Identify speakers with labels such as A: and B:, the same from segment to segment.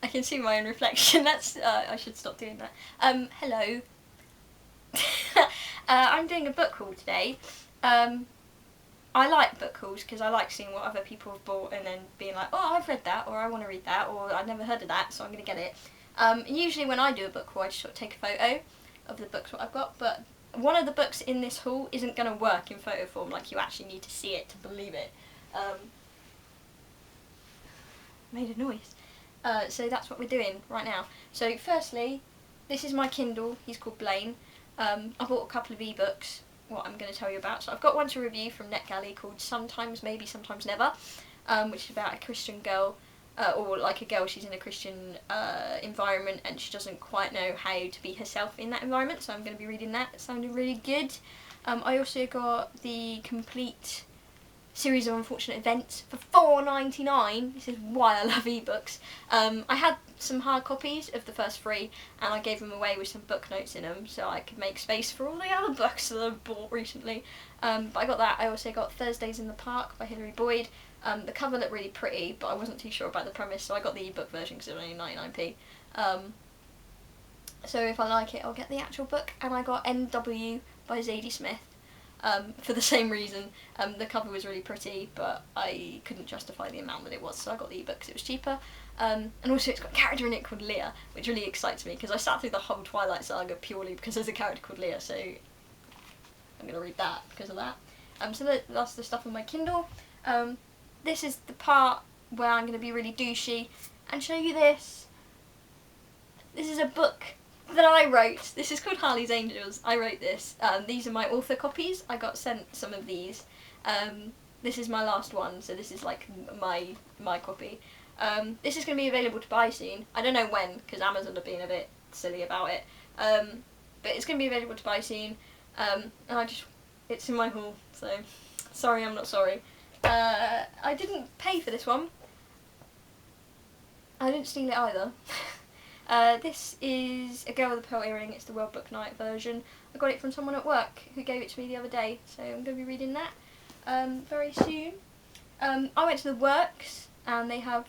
A: I can see my own reflection. That's I should stop doing that. Hello. I'm doing a book haul today. I like book hauls because I like seeing what other people have bought and then being like, oh, I've read that, or I want to read that, or I've never heard of that, so I'm going to get it. Usually when I do a book haul, I just sort of take a photo of the books what I've got, but one of the books in this haul isn't going to work in photo form, like you actually need to see it to believe it. Made a noise. So that's what we're doing right now. So firstly, this is my Kindle, he's called Blaine. I bought a couple of ebooks, what I'm going to tell you about. So I've got one to review from NetGalley called Sometimes Maybe Sometimes Never, which is about a Christian girl, or like a girl, she's in a Christian environment and she doesn't quite know how to be herself in that environment, so I'm going to be reading that. It sounded really good. I also got the complete series of unfortunate events for $4.99. This is why I love ebooks. I had some hard copies of the first 3 and I gave them away with some book notes in them so I could make space for all the other books that I've bought recently. But I got that. I also got Thursdays in the Park by Hilary Boyd. The cover looked really pretty, but I wasn't too sure about the premise, so I got the ebook version because it was only 99p. So if I like it, I'll get the actual book. And I got NW by Zadie Smith. For the same reason. The cover was really pretty, but I couldn't justify the amount that it was, so I got the ebook because it was cheaper. And also it's got a character in it called Leah, which really excites me because I sat through the whole Twilight Saga purely because there's a character called Leah, so I'm going to read that because of that. So that's the stuff on my Kindle. This is the part where I'm going to be really douchey and show you this. This is a book that I wrote. This is called Carlys Angels. I wrote this. These are my author copies. I got sent some of these. This is my last one, so this is like my copy. This is going to be available to buy soon. I don't know when, because Amazon have been a bit silly about it. But it's going to be available to buy soon. And it's in my haul, so sorry, I'm not sorry. I didn't pay for this one. I didn't steal it either. This is A Girl with a Pearl Earring. It's the World Book Night version. I got it from someone at work who gave it to me the other day, so I'm going to be reading that very soon. I went to the Works and they have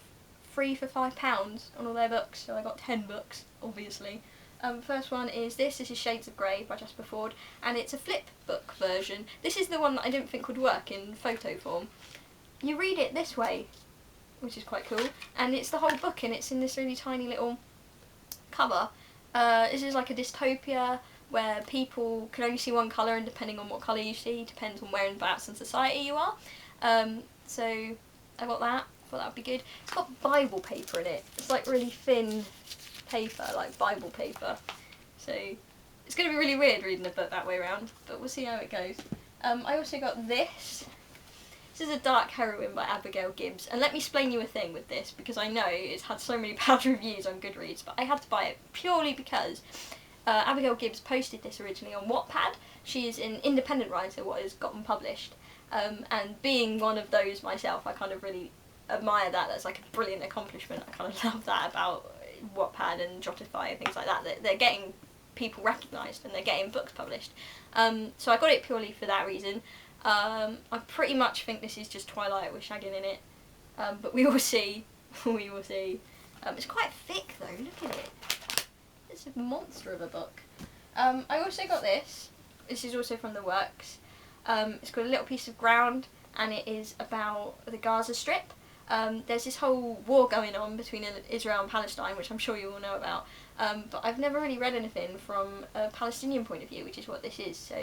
A: 3 for £5 on all their books, so I got 10 books, obviously. First one is this is Shades of Grey by Jasper Fforde, and it's a flip book version. This is the one that I didn't think would work in photo form. You read it this way, which is quite cool, and it's the whole book and it's in this really tiny little cover. This is like a dystopia where people can only see one colour, and depending on what colour you see depends on whereabouts in society you are. So I got that, thought that would be good. It's got Bible paper in it. It's like really thin paper, like Bible paper. So it's going to be really weird reading a book that way around, but we'll see how it goes. I also got this. This is A Dark Heroine by Abigail Gibbs, and let me explain you a thing with this, because I know it's had so many bad reviews on Goodreads, but I had to buy it purely because Abigail Gibbs posted this originally on Wattpad. She is an independent writer, what has gotten published, and being one of those myself, I kind of really admire that. That's like a brilliant accomplishment. I kind of love that about Wattpad and Jotify and things like that, that they're getting people recognised and they're getting books published. So I got it purely for that reason. I pretty much think this is just Twilight with shagging in it, but we will see. We will see. It's quite thick though, look at it. It's a monster of a book. I also got this. This is also from the Works. It's called A Little Piece of Ground, and it is about the Gaza Strip. There's this whole war going on between Israel and Palestine, which I'm sure you all know about, but I've never really read anything from a Palestinian point of view, which is what this is, so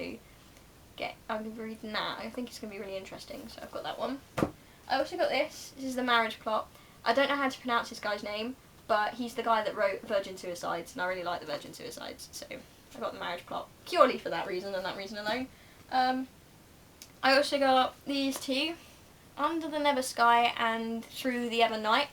A: I'm going to be reading that. I think it's going to be really interesting, so I've got that one. I also got this. This is The Marriage Plot. I don't know how to pronounce this guy's name, but he's the guy that wrote Virgin Suicides, and I really like the Virgin Suicides, so I got The Marriage Plot purely for that reason and that reason alone. I also got these two, Under the Never Sky and Through the Ever Night.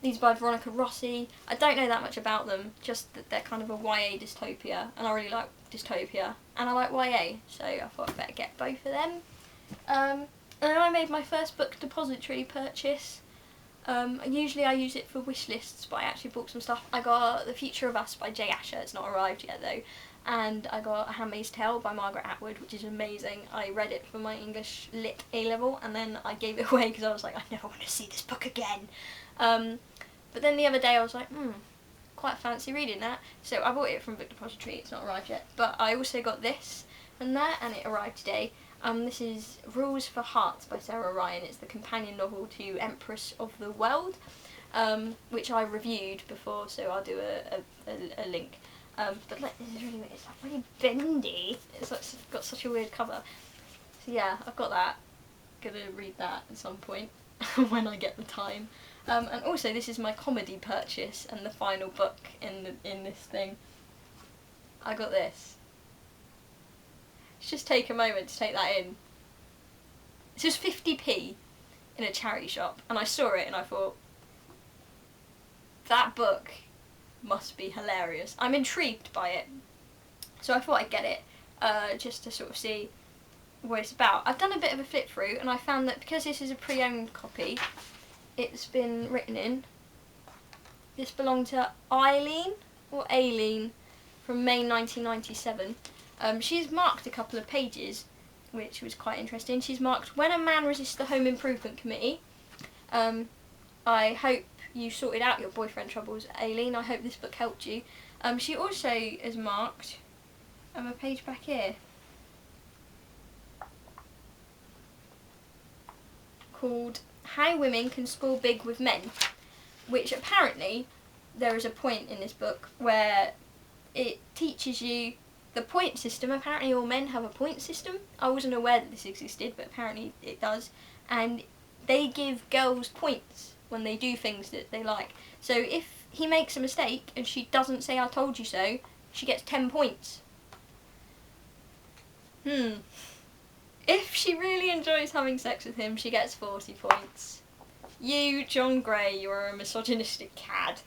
A: These by Veronica Rossi. I don't know that much about them, just that they're kind of a YA dystopia, and I really like dystopia, and I like YA, so I thought I'd better get both of them. And then I made my first book Depository purchase. Usually I use it for wish lists, but I actually bought some stuff. I got The Future of Us by Jay Asher. It's not arrived yet though. And I got A Handmaid's Tale by Margaret Atwood, which is amazing. I read it for my English Lit A-level, and then I gave it away because I was like, I never want to see this book again. But then the other day I was like, quite fancy reading that. So I bought it from Book Depository, it's not arrived yet. But I also got this and that, and it arrived today. This is Rules for Hearts by Sarah Ryan. It's the companion novel to Empress of the World, which I reviewed before, so I'll do a link. But like, this is really weird. It's like really bendy. It's like got such a weird cover. So yeah, I've got that. Gonna read that at some point when I get the time. And also, this is my comedy purchase and the final book in this thing. I got this. Let's just take a moment to take that in. This was 50p in a charity shop, and I saw it and I thought, that book must be hilarious. I'm intrigued by it, so I thought I'd get it just to sort of see what it's about. I've done a bit of a flip through, and I found that because this is a pre-owned copy, it's been written in. This belonged to Eileen or Aileen from May 1997. She's marked a couple of pages, which was quite interesting. She's marked, "When a man resists the Home Improvement Committee." I hope you sorted out your boyfriend troubles, Aileen. I hope this book helped you. She also is marked a page back here called "How Women Can Score Big with Men," which apparently there is a point in this book where it teaches you the point system. Apparently all men have a point system. I wasn't aware that this existed, but apparently it does. And they give girls points when they do things that they like. So if he makes a mistake and she doesn't say "I told you so," she gets 10 points. If she really enjoys having sex with him, she gets 40 points. You, John Gray, you're a misogynistic cad.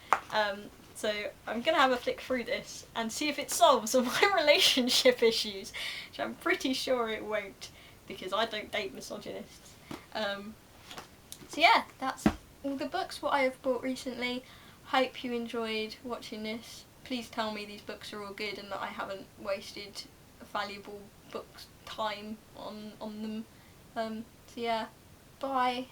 A: So I'm going to have a flick through this and see if it solves all my relationship issues, which I'm pretty sure it won't, because I don't date misogynists. So yeah, that's all the books what I have bought recently. Hope you enjoyed watching this. Please tell me these books are all good and that I haven't wasted valuable books time on them. So yeah, bye.